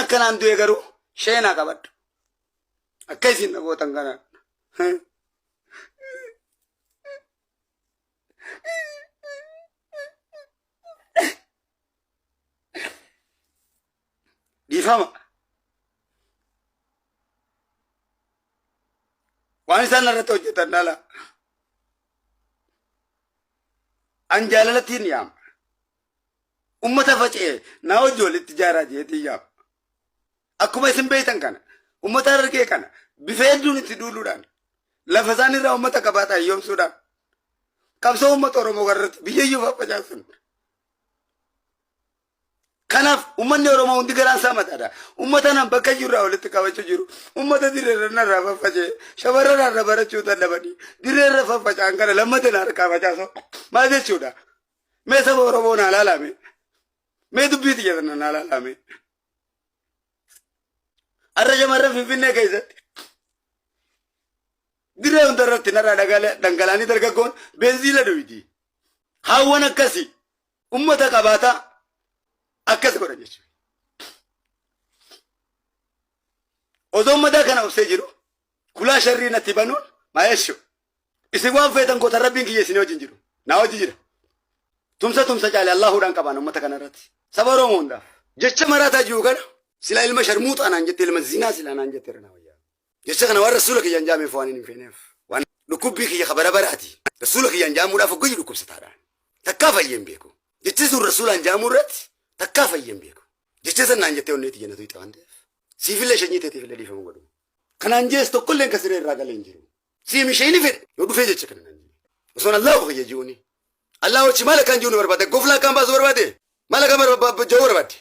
كان عنده يقرو شينا كبر أكيسين نبغى تنقنا يفهم وأنا سأنا رتوجه تنالا أنجالتين يام أمة فجأة ناوجو للتجارة جيتي يام أكو اسم بيتن كان أمة ركيه كان بفيدون تدولودان لفظاني را أمة كباتا يوم سودان كابسو أمة أورمو غرت بيجيو فبجاسن كناف أمة أورمو عندي كلام سامت هذا أمة أنا بكجيو راول تكابچو جيرو أمة تدير رنا رافا فجأة شوارا رنا برا نبادي دير رافا فجأة أنكر لما تنار كابچاسو ما ده چودا मैं सब और वो नाला में मैं तो बीत गया ना नाला में अरे जब मर्रे फिफिने कैसे दिरे उधर रखते ना डंगलानी तरह का कौन बेंजीला डुबी थी हाँ वो न कसी उम्मत का बाता अक्कस को रजिश ओज़ो मदा करना उससे जिरो खुला शरीर न तिबानुन मायशो इसे वो फेतन को तरबिंग की ये सिनेमा जिंजिरो नाव जिंजिरो तुमसा चाले अल्लाह उड़ान का बानो मत करना रहती सबरों मुंडा जच्चा मरा था जुगाड़ सिला इल्म शर्मूत अनांजे तिल्म ज़िना सिला अनांजे तेरे नावया जच्चा कना वार रसूल की अंजाम में फ़ानी निफेनेफ वन लुकुब्बी की खबर बराती रसूल की अंजाम उड़ा फुक्की लुकुब सितारा तक्का फ़ायें बेको जच्चे सुर रसूल अंजाम उड़त तक्का फ़ायें बेको जच्चे से नांजे ते उन्हें तीजन तो इतांदे सिविले शनी ते तिविले लिफ़ मुगडू कनांजे इस तो कुल्ले कसरे रागले इंजिरो सी मिशेली फिर योडू फेजे चकन नांजे उसों अल्लाह को ये जीवनी Allah uci malah kan junu berbade, gofla kan bas berbade, malah kan jauh berbade.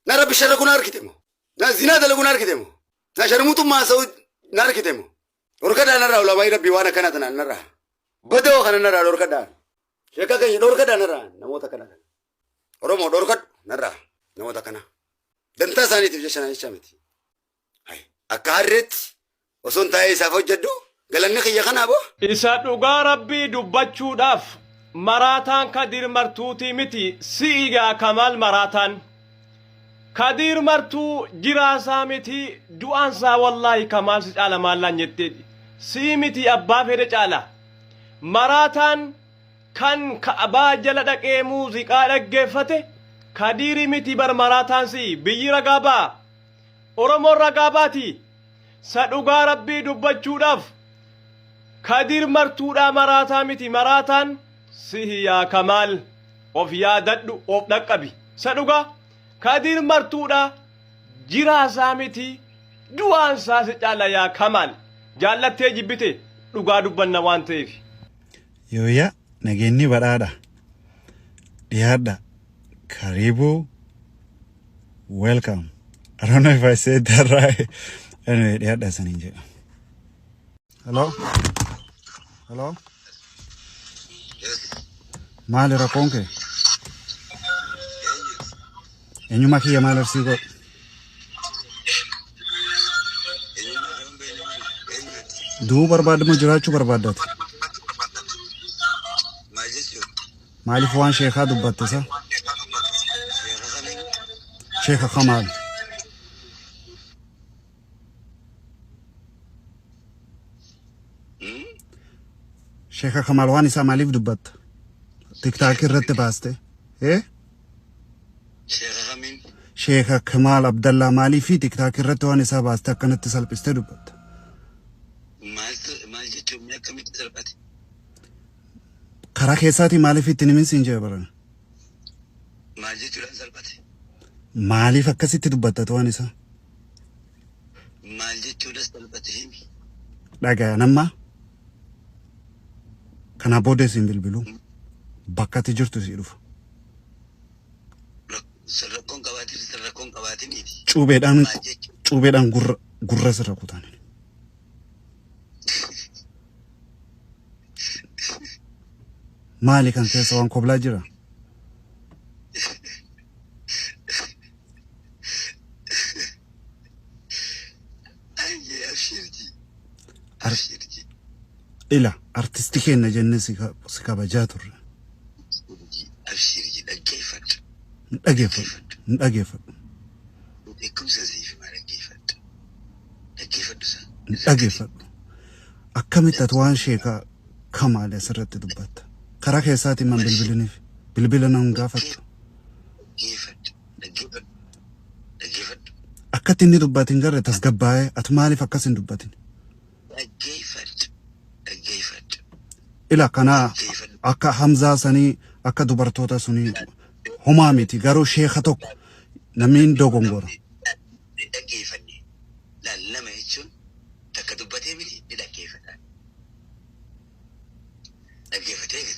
Nara bicara gunar kitemu, na zina dalam gunar kitemu, na syarmutu masau nar kitemu. Orkada nara ulah bayar biwana kana tanan nara. Bedo kana nara orkada. Siapa kan orkada nara, namo takana. Oromo orkad nara, namo takana. Denta sani tu jasa nasi cameti. Hai, akaret, osun tay safau jadu, galannya kaya kana bo. Isa duga Rabbi dubbachu daf. marataan kadir martuutii miti si'igaa kamal marataan kadir martuu jiraasaa miti du'aansaa wallaahi kamal si caala maallaan jetteedhi si'i miti abbaa fedhe caala marataan kan ka'abaa jala dhaqee muuziqaa dhaggeeffate kadiri miti bar marataan si'i biyyi ragaa ba'a oromoon ragaa baati sa dhugaa rabbii dubbachuudhaaf kadir martuudhaa maraataa miti maraataan sihi yaa kamaal of yaadadhu of dhaqqabi sadhuga kadir martuudha jiraasaa miti du'aansaa si caala yaa kamaal jaallattee jibbite dhugaa dubbanna waan ta'eef yooya nageenyi badhaadha dhiyaadha karibu welcome I don't know if I said that right anyway dhiyaadha saniin jedha hello maal rakkoon kee eenyummaa kiyya maal arsii godhu du'uu barbaadde moo jiraachuu barbaaddaati maaliif waan sheekaa dubbatte sa sheeka kamaal sheeka kamaal waan isaa maaliif dubbatta TikTok irratti baaste Sheikh Kamal Abdallah Mali fi TikTok irratti waan isaa baaste akkanatti salphiste dubbatta maal jechuun akkamitti salphate karaa keessaati maaliif itti nimin siin jee baran maal jechuudhaan salphate maaliif akkasitti dubbatta waan isaa maal jechuudhaan salphate himi dhagaa namma kana booda siin bilbilu bakka ati jirtu si dhufa sarrakkoon qabaatiin cuubeedhaan gurra sirra kutaan maali kan keessa waan koblaa jira ila artisti kenna jenne si kabajaa turre dhageeffadhu بكم سنسيف ما لقيفت أجيفت أكمل تتوان شيكا كم على سرت دبات كراك يساتي من بالبلنا نقافت أكتني دباتين جرى تسقباي أتمالي فكسين دباتين إلا كنا أكا حمزة سني أكا دبرتوتا سني همامتي غارو شيختك نمين دوغونغورا لا لما يجون تكدبتي ملي إذا كيف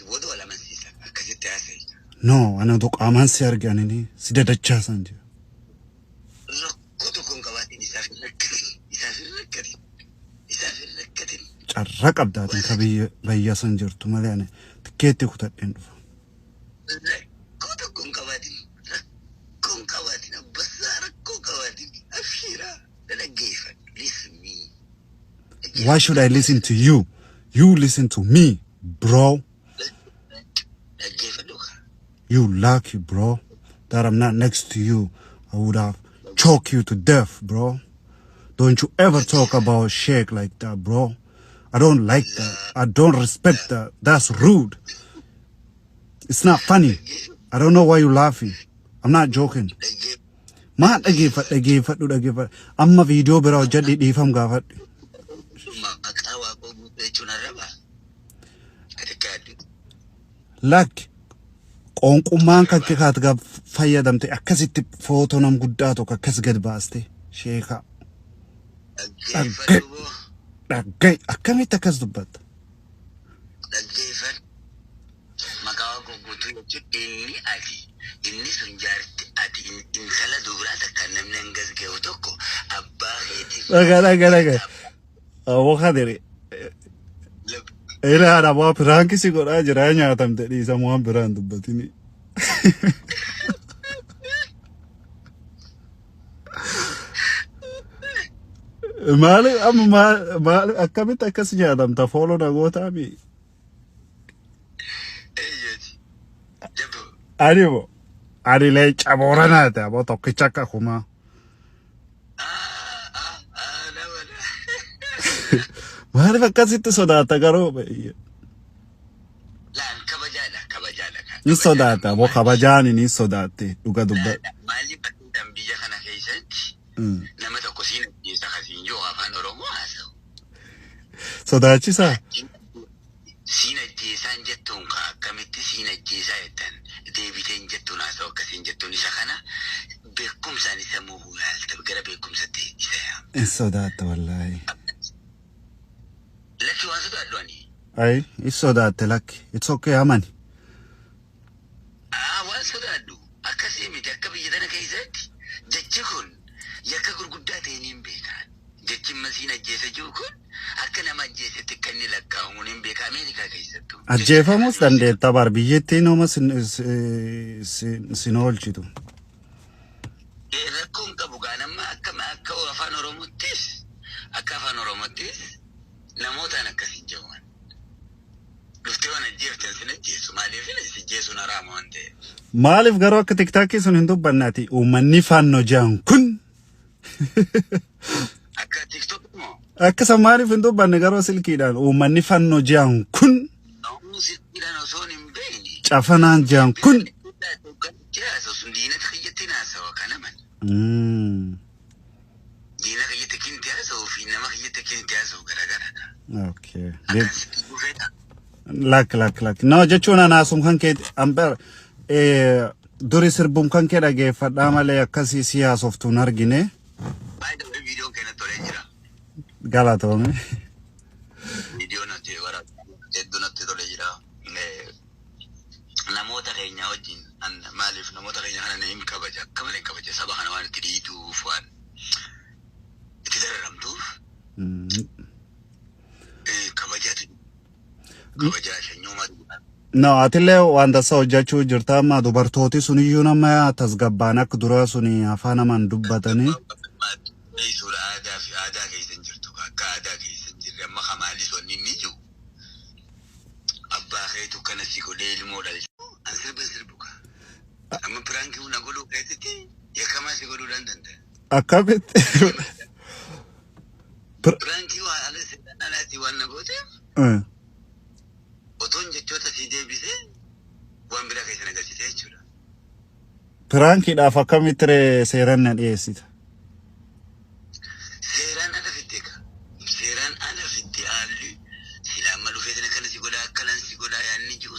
وضو ولا منسيسا كسيت عسي نو أنا دوك أمان سيرجانيني سيدة جاسانجي ركوتكم كواتي يسافر ركتي شرق أبداتين كبي بيا سنجرتو مليانة تكيتي خطأ إنفا ركوتكم كواتي بس ركو كواتي أفشيرا لا كيف listen me. Why should I listen to you? You listen to me, bro. You lucky, bro, that I'm not next to you. I would have choked you to death, bro. Don't you ever talk about Sheikh like that, bro. I don't like that. I don't respect that. That's rude. It's not funny. I don't know why you're laughing. I'm not joking. ما أجيفت أما فيديو برا جدي ديفهم قافت لك قومان كات قاب فيا أكسيت فوتو نام قداتو كاكس قد باستي شيخا أجي أكمي تكس دبات inni sun jaarti ati intala duraa takka namni hangas ga'u tokko abbaa keetii laga awo khadiri ila ana mo pranki si goda jira nyaatam te di samuan biran dubbatini mali amma mali akkamit akkas nyaatam ta follow na gota mi animo Ari lei chaboranate abo tokkichakka kuma Mali fakkasitti sodaata garuu laan kabajala ni sodaata abo kabajaani ni sodaate dhuga dubba maali bakka biyya kana keessatti nama tokko siin keessa kasiin yoo afaan oromoo haasa'u sodaachisa siin ajjeesaan jettuun akkamitti siin ajjeesaa jettan deebiteen jettuun haasa'u akkasiin jettuun isa kana beekumsaan isa muhuu yaalta gara beekumsatti isa yaa sodaata wallahi lakki waan sodaadhu ani ay sodaate lakki it's okay amani waan sodaadhu akkasii miti akka biyya tana keessatti jechi kun yakka gurguddaa ta'een hin beekan jechi masiin ajjeesa jiru kun akka nama ajjeesetti kan inni lakkaa'amuun hin beeka Ameerikaa keessattuu ajjeefamus dandeetta bar biyyattiin nama sin oolchitu rakkoon qabu gaanamma akka afaan Oromoottis namootaan akkasiin jedhaman dhuftee waan ajjeeftan sin ajjeesu maaliif si ajjeesuun haraama waan ta'eef maaliif garuu akka tiktaakii sun hin dubbannaati uummanni fannoo jedhan kun akka tiktok moo akka maaliif hin dubbanne garuu silkiidhaan uummanni fannoo jedhan kun silkiidhaan osoo hin beekne cafanaan jedhan kun sun diinata kiyyatti naasawa kanaman diina kiyyatti kinti haasa'uu fi nama kiyyatti kinti haasa'u garagaraadha okay akkasitti dhufeedha lak no jechuun anaasum kan kee amber duri sirbum kan kee dhageeffadhaa malee akkasii siyaasoftuun argine baay'ee viidiyoon keenya tolee jira galatoome viidiyoon ati hedduu natti tolee jira namoota keenya wajjin maaliif namoota keenya kana hin kabaja akka malee hin kabaja saba kana waan itti dhiituuf waan itti dararamtuuf kabajaa shanyoomaa no atillee wanta isa hojjechuu jirta amma dubartooti sun iyyuu nama tasgabbaan akka dura suni afaan namaan dubbatanii suura aadaa keessan jirtu akka aadaa keessan jirre amma hamaalis wanni inni jiru abbaa keetu kana si godhee ilmoo dhalchu an sirbuka amma piraankii huna godhuu keessatti yakkamaa si godhuu danda'a Akabit. Pranki waa ala seetanalaati waan na gooteef otoon jechoota sii deebisee waan biraa keessa nagarsiise jechuudha. Pranki dhaaf akkamitti seeran na dhiyeessita? Seeraan ala fitte ka. Seeraan ala fitte haalli silaa amma dhufee kana si godhaa akkanan si godhaa yaanni jiru